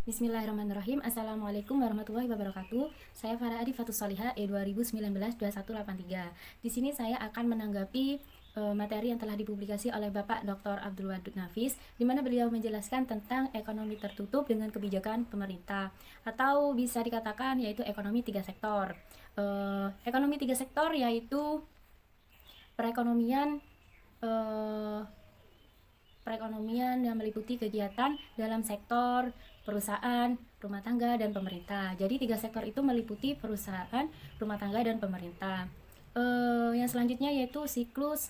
Bismillahirrahmanirrahim. Assalamualaikum warahmatullahi wabarakatuh. Saya Farah Arifatus Solihah E 2019-2183. Di sini saya akan menanggapi materi yang telah dipublikasi oleh Bapak Dr. Abdul Wadud Nafis, di mana beliau menjelaskan tentang ekonomi tertutup dengan kebijakan pemerintah, atau bisa dikatakan yaitu ekonomi tiga sektor. Ekonomi tiga sektor yaitu perekonomian perekonomian yang meliputi kegiatan dalam sektor perusahaan, rumah tangga, dan pemerintah. Jadi tiga sektor itu meliputi perusahaan, rumah tangga, dan pemerintah. Yang selanjutnya yaitu siklus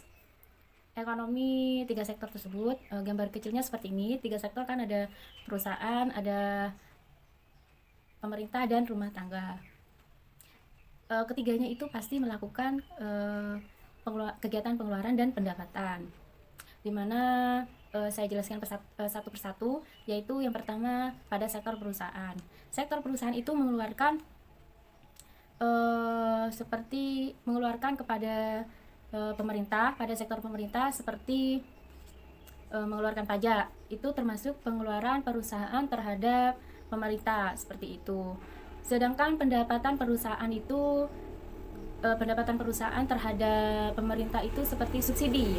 ekonomi tiga sektor tersebut. Gambar kecilnya seperti ini. Tiga sektor kan ada perusahaan, ada pemerintah, dan rumah tangga. Ketiganya itu pasti melakukan kegiatan pengeluaran dan pendapatan, dimana saya jelaskan satu persatu, yaitu yang pertama pada sektor perusahaan. Sektor perusahaan itu mengeluarkan seperti mengeluarkan kepada pemerintah, pada sektor pemerintah seperti mengeluarkan pajak. Itu termasuk pengeluaran perusahaan terhadap pemerintah, seperti itu. Sedangkan pendapatan perusahaan terhadap pemerintah itu seperti subsidi.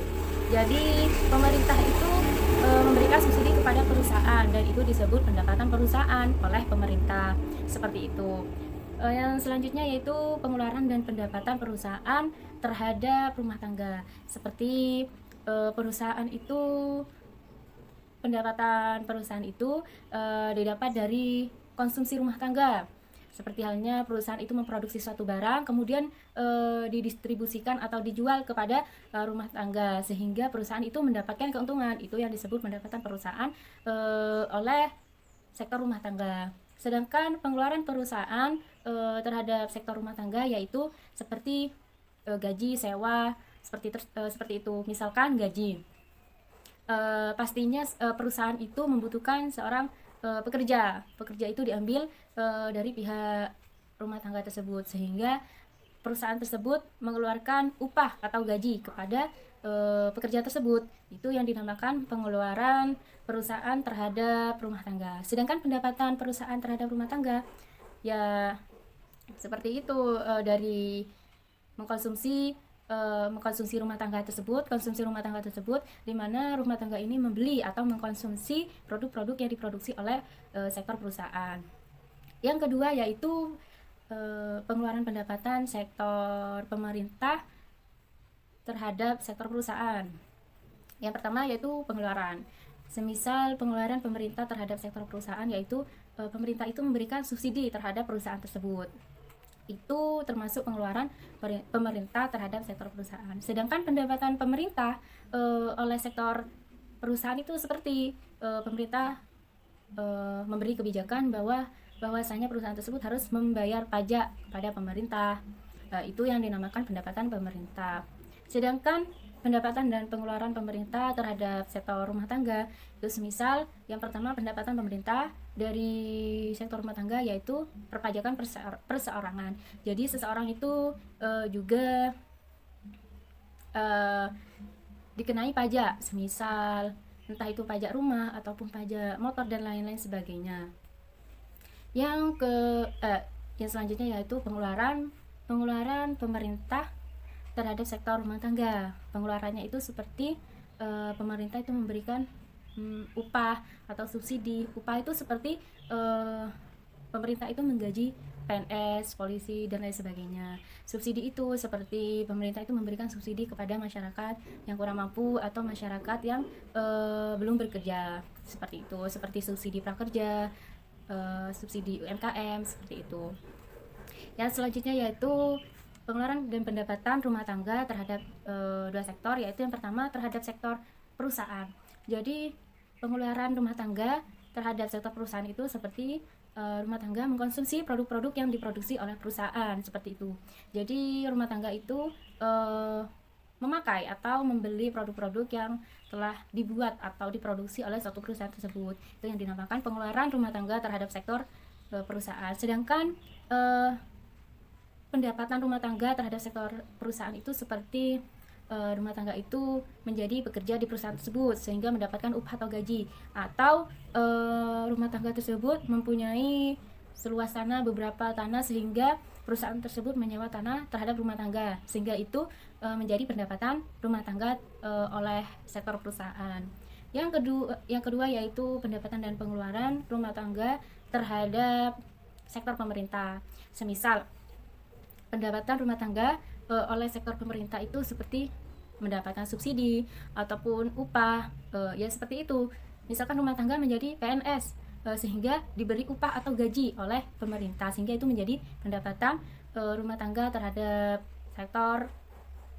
Jadi pemerintah itu memberikan subsidi kepada perusahaan, dan itu disebut pendapatan perusahaan oleh pemerintah, seperti itu. Yang selanjutnya yaitu pengeluaran dan pendapatan perusahaan terhadap rumah tangga. Seperti pendapatan perusahaan itu didapat dari konsumsi rumah tangga. Seperti halnya perusahaan itu memproduksi suatu barang, kemudian didistribusikan atau dijual kepada rumah tangga, sehingga perusahaan itu mendapatkan keuntungan. Itu yang disebut pendapatan perusahaan oleh sektor rumah tangga. Sedangkan pengeluaran perusahaan terhadap sektor rumah tangga yaitu seperti gaji, sewa, seperti itu. Misalkan gaji, pastinya perusahaan itu membutuhkan seorang pekerja itu diambil dari pihak rumah tangga tersebut, sehingga perusahaan tersebut mengeluarkan upah atau gaji kepada pekerja tersebut. Itu yang dinamakan pengeluaran perusahaan terhadap rumah tangga. Sedangkan pendapatan perusahaan terhadap rumah tangga ya seperti itu, dari mengkonsumsi konsumsi rumah tangga tersebut, di mana rumah tangga ini membeli atau mengkonsumsi produk-produk yang diproduksi oleh sektor perusahaan. Yang kedua yaitu pengeluaran pendapatan sektor pemerintah terhadap sektor perusahaan. Yang pertama yaitu pengeluaran. Semisal pengeluaran pemerintah terhadap sektor perusahaan yaitu pemerintah itu memberikan subsidi terhadap perusahaan tersebut. Itu termasuk pengeluaran pemerintah terhadap sektor perusahaan. Sedangkan pendapatan pemerintah oleh sektor perusahaan itu seperti pemerintah memberi kebijakan bahwasanya perusahaan tersebut harus membayar pajak kepada pemerintah. Itu yang dinamakan pendapatan pemerintah. Sedangkan pendapatan dan pengeluaran pemerintah terhadap sektor rumah tangga itu semisal yang pertama pendapatan pemerintah dari sektor rumah tangga yaitu perpajakan perseorangan. Jadi seseorang itu juga dikenai pajak, semisal entah itu pajak rumah ataupun pajak motor dan lain-lain sebagainya. Yang selanjutnya yaitu pengeluaran pemerintah terhadap sektor rumah tangga. Pengeluarannya itu seperti pemerintah itu memberikan upah atau subsidi. Upah itu seperti pemerintah itu menggaji PNS, polisi, dan lain sebagainya. Subsidi itu seperti pemerintah itu memberikan subsidi kepada masyarakat yang kurang mampu atau masyarakat yang belum bekerja, seperti itu. Seperti subsidi prakerja, subsidi UMKM, seperti itu. Yang selanjutnya yaitu pengeluaran dan pendapatan rumah tangga terhadap dua sektor, yaitu yang pertama terhadap sektor perusahaan. Jadi pengeluaran rumah tangga terhadap sektor perusahaan itu seperti rumah tangga mengkonsumsi produk-produk yang diproduksi oleh perusahaan, seperti itu. Jadi rumah tangga itu memakai atau membeli produk-produk yang telah dibuat atau diproduksi oleh suatu perusahaan tersebut. Itu yang dinamakan pengeluaran rumah tangga terhadap sektor perusahaan. Sedangkan pendapatan rumah tangga terhadap sektor perusahaan itu seperti rumah tangga itu menjadi pekerja di perusahaan tersebut sehingga mendapatkan upah atau gaji, atau rumah tangga tersebut mempunyai seluas tanah, beberapa tanah, sehingga perusahaan tersebut menyewa tanah terhadap rumah tangga sehingga itu menjadi pendapatan rumah tangga oleh sektor perusahaan. Yang kedua yaitu pendapatan dan pengeluaran rumah tangga terhadap sektor pemerintah. Semisal pendapatan rumah tangga oleh sektor pemerintah itu seperti mendapatkan subsidi ataupun upah, ya seperti itu. Misalkan rumah tangga menjadi PNS, sehingga diberi upah atau gaji oleh pemerintah sehingga itu menjadi pendapatan rumah tangga terhadap sektor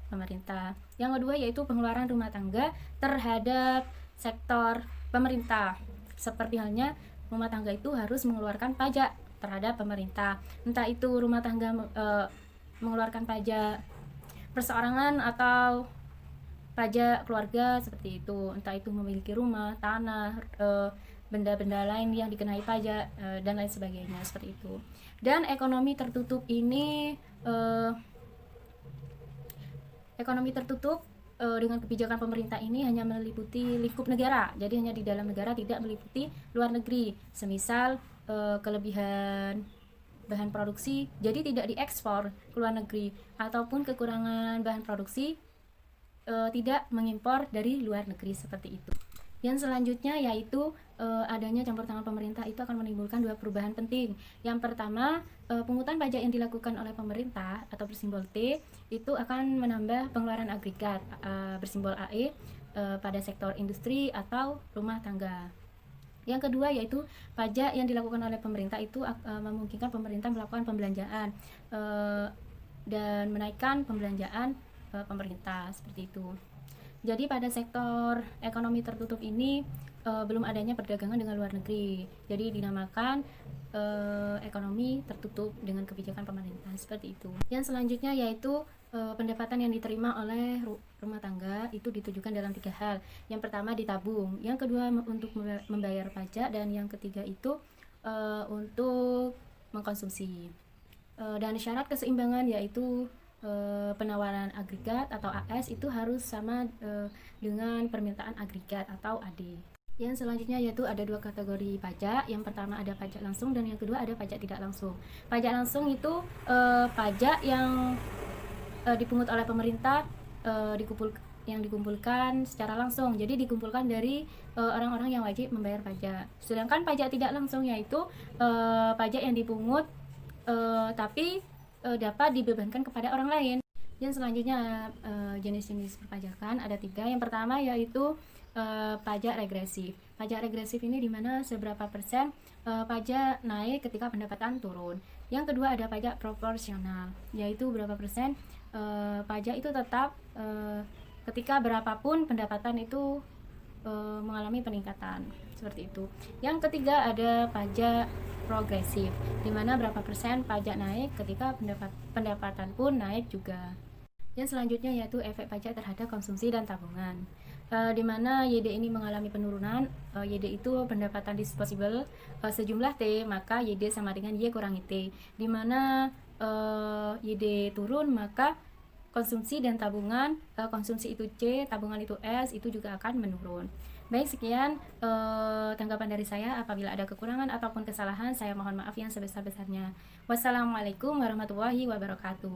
pemerintah. Yang kedua yaitu pengeluaran rumah tangga terhadap sektor pemerintah. Seperti halnya rumah tangga itu harus mengeluarkan pajak terhadap pemerintah. Entah itu rumah tangga mengeluarkan pajak perseorangan atau pajak keluarga seperti itu. Entah itu memiliki rumah, tanah, benda-benda lain yang dikenai pajak dan lain sebagainya seperti itu. Dan ekonomi tertutup ini dengan kebijakan pemerintah ini hanya meliputi lingkup negara, jadi hanya di dalam negara, tidak meliputi luar negeri. Semisal kelebihan bahan produksi jadi tidak diekspor ke luar negeri, ataupun kekurangan bahan produksi tidak mengimpor dari luar negeri seperti itu. Yang selanjutnya yaitu adanya campur tangan pemerintah itu akan menimbulkan dua perubahan penting. Yang pertama, pungutan pajak yang dilakukan oleh pemerintah atau bersimbol T itu akan menambah pengeluaran agregat bersimbol AE pada sektor industri atau rumah tangga. Yang kedua yaitu pajak yang dilakukan oleh pemerintah itu memungkinkan pemerintah melakukan pembelanjaan dan menaikkan pembelanjaan pemerintah seperti itu. Jadi pada sektor ekonomi tertutup ini belum adanya perdagangan dengan luar negeri. Jadi dinamakan ekonomi tertutup dengan kebijakan pemerintah seperti itu. Yang selanjutnya yaitu pendapatan yang diterima oleh rumah tangga itu ditujukan dalam 3 hal. Yang pertama ditabung, yang kedua untuk membayar pajak, dan yang ketiga itu untuk mengkonsumsi. Dan syarat keseimbangan yaitu penawaran agregat atau AS itu harus sama dengan permintaan agregat atau AD. Yang selanjutnya yaitu ada 2 kategori pajak. Yang pertama ada pajak langsung dan yang kedua ada pajak tidak langsung. Pajak langsung itu pajak yang dipungut oleh pemerintah, yang dikumpulkan secara langsung. Jadi dikumpulkan dari orang-orang yang wajib membayar pajak. Sedangkan pajak tidak langsung yaitu pajak yang dipungut tapi dapat dibebankan kepada orang lain. Yang selanjutnya jenis-jenis perpajakan ada 3. Yang pertama yaitu pajak regresif. Pajak regresif ini dimana seberapa persen pajak naik ketika pendapatan turun. Yang kedua ada pajak proporsional, yaitu berapa persen pajak itu tetap ketika berapapun pendapatan itu mengalami peningkatan seperti itu. Yang ketiga ada pajak progresif, dimana berapa persen pajak naik ketika pendapatan pun naik juga. Yang selanjutnya yaitu efek pajak terhadap konsumsi dan tabungan, dimana YD ini mengalami penurunan. YD itu pendapatan disposable sejumlah T, maka YD sama dengan Y kurangi T, dimana YD turun maka konsumsi dan tabungan, konsumsi itu C, tabungan itu S, itu juga akan menurun. Baik, sekian tanggapan dari saya. Apabila ada kekurangan ataupun kesalahan, saya mohon maaf yang sebesar-besarnya. Wassalamualaikum warahmatullahi wabarakatuh.